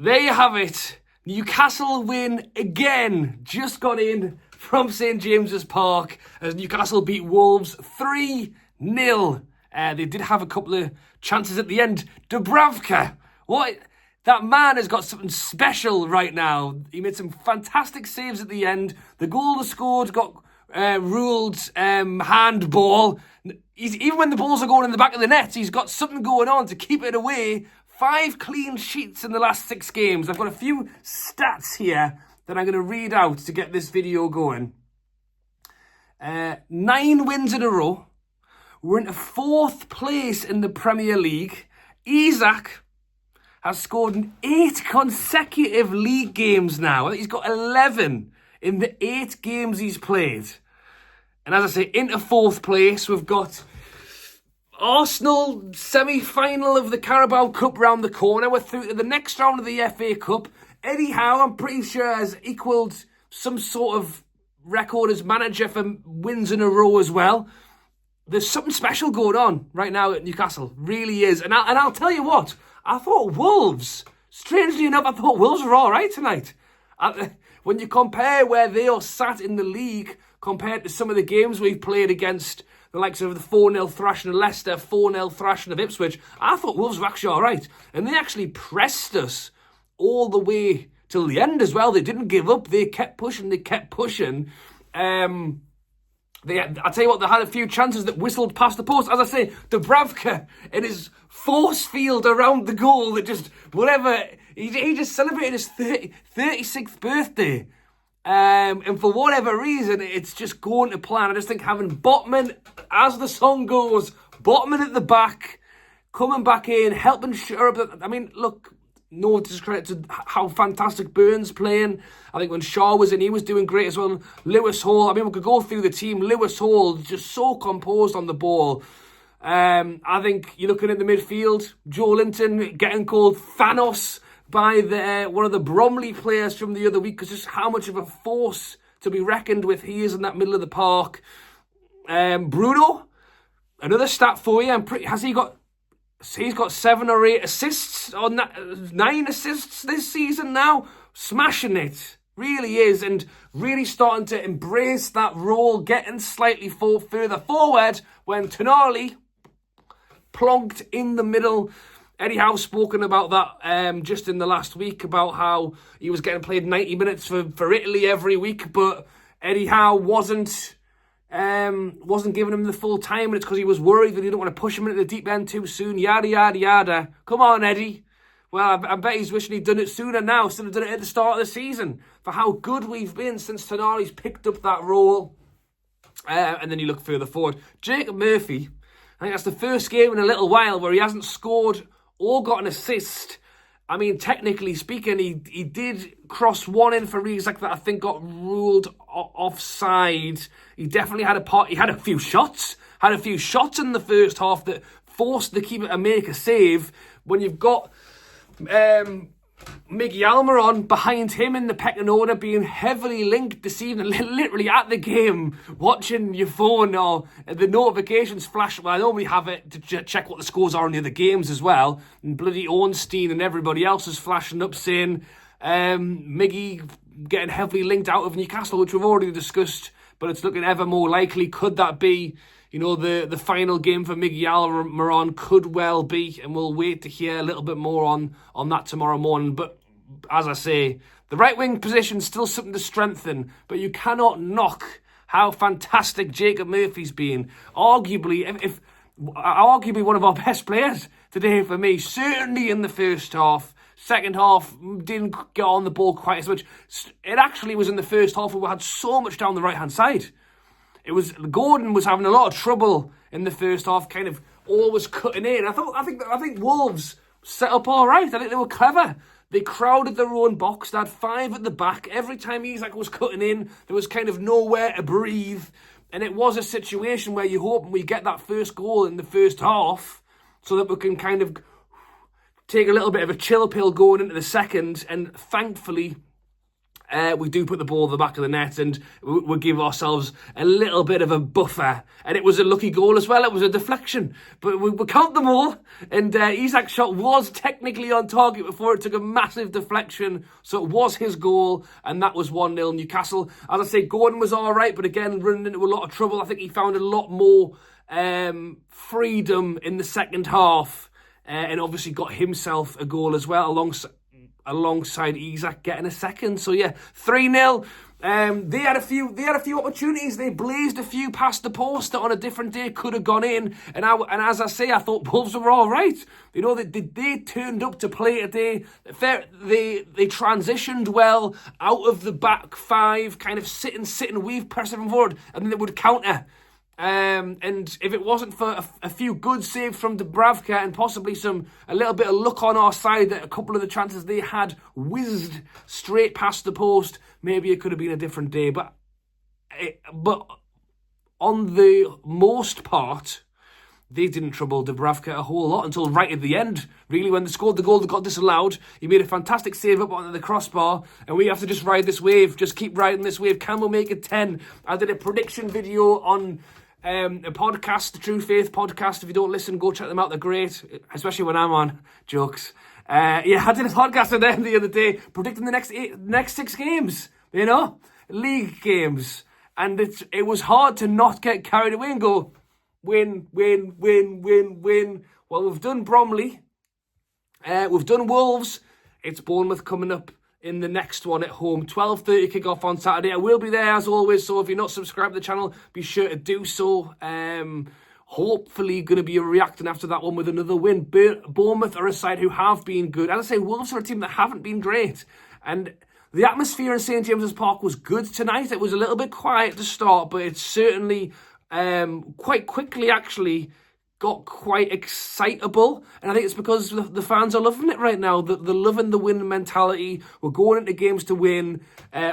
There you have it. Newcastle win again. Just got in from St James's Park as Newcastle beat Wolves 3-0. They did have a couple of chances at the end. Dubravka, what? That man has got something special right now. He made some fantastic saves at the end. The goal they scored got ruled handball. Even when the balls are going in the back of the net, he's got something going on to keep it away. 5 clean sheets in the last 6 games. I've got a few stats here that I'm going to read out to get this video going. 9 wins in a row. We're into 4th place in the Premier League. ISAK has scored in 8 consecutive league games now. He's got 11 in the 8 games he's played. And as I say, into 4th place, we've got Arsenal semi-final of the Carabao Cup round the corner. We're through to the next round of the FA Cup. Eddie Howe, I'm pretty sure, has equalled some sort of record as manager for wins in a row as well. There's something special going on right now at Newcastle. Really is. And I'll tell you what, I thought Wolves, strangely enough, I thought Wolves were all right tonight. When you compare where they are sat in the league compared to some of the games we've played against the likes of the 4-0 thrashing of Leicester, 4-0 thrashing of Ipswich, I thought Wolves were actually all right. And they actually pressed us all the way till the end as well. They didn't give up. They kept pushing. I'll tell you what, they had a few chances that whistled past the post. As I say, Dubravka in his force field around the goal that just, whatever, he just celebrated his 36th birthday. And for whatever reason, it's just going to plan. I just think having Botman, as the song goes, Botman at the back, coming back in, helping shore up. I mean, look, no discredit to how fantastic Burns playing. I think when Shaw was in, he was doing great as well. Lewis Hall, I mean, we could go through the team. Lewis Hall, just so composed on the ball. I think you're looking at the midfield. Joe Linton getting called Thanos by one of the Bromley players from the other week, because just how much of a force to be reckoned with he is in that middle of the park. Bruno, another stat for you. He's got 7 or 8 assists, or 9 assists this season now. Smashing it. Really is. And really starting to embrace that role, getting slightly further forward when Tonali plonked in the middle. Eddie Howe's spoken about that just in the last week, about how he was getting played 90 minutes for Italy every week, but Eddie Howe wasn't giving him the full time, and it's because he was worried that he didn't want to push him into the deep end too soon, yada, yada, yada. Come on, Eddie. Well, I bet he's wishing he'd done it sooner now, instead of done it at the start of the season, for how good we've been since Tonali's picked up that role. And then you look further forward. Jacob Murphy, I think that's the first game in a little while where he hasn't scored or got an assist. I mean, technically speaking, he did cross one in for ISAK that I think got ruled offside. He definitely had he had a few shots. Had a few shots in the first half that forced the keeper to make a save. When you've got Miggy Almiron behind him in the pecking order, being heavily linked this evening, literally at the game, watching your phone or the notifications flash. Well, I normally have it to check what the scores are in the other games as well. And bloody Ornstein and everybody else is flashing up saying Miggy getting heavily linked out of Newcastle, which we've already discussed, but it's looking ever more likely. Could that be, the final game for Miggy Almiron? Could well be, and we'll wait to hear a little bit more on that tomorrow morning. But as I say, the right wing position is still something to strengthen, but you cannot knock how fantastic Jacob Murphy's been. Arguably, arguably one of our best players today for me, certainly in the first half. Second half, didn't get on the ball quite as much. It actually was in the first half where we had so much down the right-hand side. Gordon was having a lot of trouble in the first half, kind of always cutting in. I think Wolves set up all right. I think they were clever. They crowded their own box. They had 5 at the back. Every time ISAK was cutting in, there was kind of nowhere to breathe. And it was a situation where you hope we get that first goal in the first half so that we can kind of take a little bit of a chill pill going into the second. And thankfully, we do put the ball in the back of the net, and we give ourselves a little bit of a buffer. And it was a lucky goal as well. It was a deflection, but we count them all. And ISAK's shot was technically on target before it took a massive deflection, so it was his goal, and that was 1-0 Newcastle. As I say, Gordon was all right, but again, running into a lot of trouble. I think he found a lot more freedom in the second half, and obviously got himself a goal as well alongside ISAK getting a second. So yeah, 3-0. They had a few opportunities. They blazed a few past the post that on a different day could have gone in. And as I say, I thought Wolves were all right. You know, they turned up to play today. They transitioned well out of the back five, kind of sitting, weave, pressing forward, and then they would counter. And if it wasn't for a few good saves from Dubravka and possibly a little bit of luck on our side, that a couple of the chances they had whizzed straight past the post, maybe it could have been a different day. But on the most part, they didn't trouble Dubravka a whole lot until right at the end. Really, when they scored the goal that got disallowed, he made a fantastic save up onto the crossbar, and we have to just ride this wave, just keep riding this wave. Can we make it 10? I did a prediction video on a podcast, the True Faith podcast. If you don't listen, go check them out. They're great, especially when I'm on. Jokes. I did a podcast with them the other day, predicting the next 6 games, you know, league games. And it was hard to not get carried away and go, win. Well, we've done Bromley. We've done Wolves. It's Bournemouth coming up in the next one at home. 12:30 kick-off on Saturday. I will be there as always, so if you're not subscribed to the channel, be sure to do so. Hopefully going to be reacting after that one with another win. Bournemouth are a side who have been good. As I say, Wolves are a team that haven't been great. And the atmosphere in St James's Park was good tonight. It was a little bit quiet to start, but it's certainly quite quickly actually got quite excitable, and I think it's because the fans are loving it right now. They're loving the win mentality. We're going into games to win.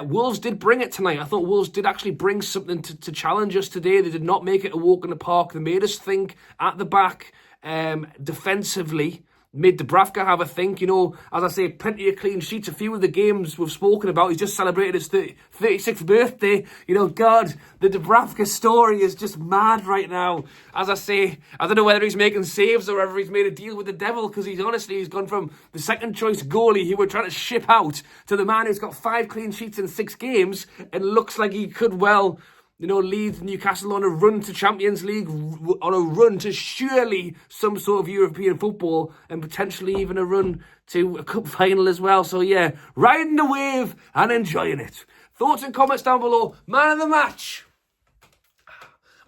Wolves did bring it tonight. I thought Wolves did actually bring something to challenge us today. They did not make it a walk in the park. They made us think at the back defensively. Made Dubravka have a think, you know, as I say, plenty of clean sheets. A few of the games we've spoken about, he's just celebrated his 36th birthday. You know, God, the Dubravka story is just mad right now. As I say, I don't know whether he's making saves or whether he's made a deal with the devil, because he's gone from the second choice goalie who we're trying to ship out to the man who's got 5 clean sheets in 6 games and looks like he could well, you know, lead Newcastle on a run to Champions League, on a run to surely some sort of European football, and potentially even a run to a cup final as well. So yeah, riding the wave and enjoying it. Thoughts and comments down below. Man of the match.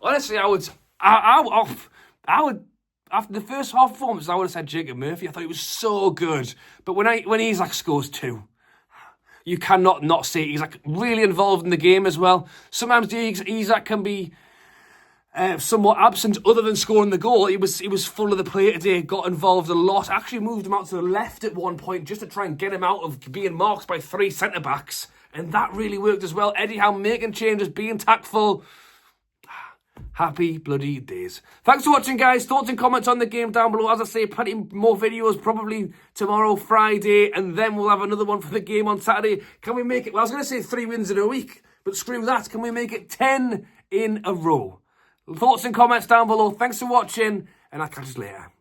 Honestly, I would after the first half performance, I would have said Jacob Murphy. I thought he was so good. But when ISAK scores 2. You cannot not say he's like really involved in the game as well. Sometimes ISAK can be somewhat absent other than scoring the goal. He was full of the play today, got involved a lot. Actually moved him out to the left at one point just to try and get him out of being marked by 3 centre-backs. And that really worked as well. Eddie Howe making changes, being tactful. Happy bloody days. Thanks for watching, guys. Thoughts and comments on the game down below. As I say, plenty more videos probably tomorrow, Friday, and then we'll have another one for the game on Saturday. Can we make it? Well, I was going to say 3 wins in a week, but screw that. Can we make it 10 in a row? Thoughts and comments down below. Thanks for watching, and I'll catch you later.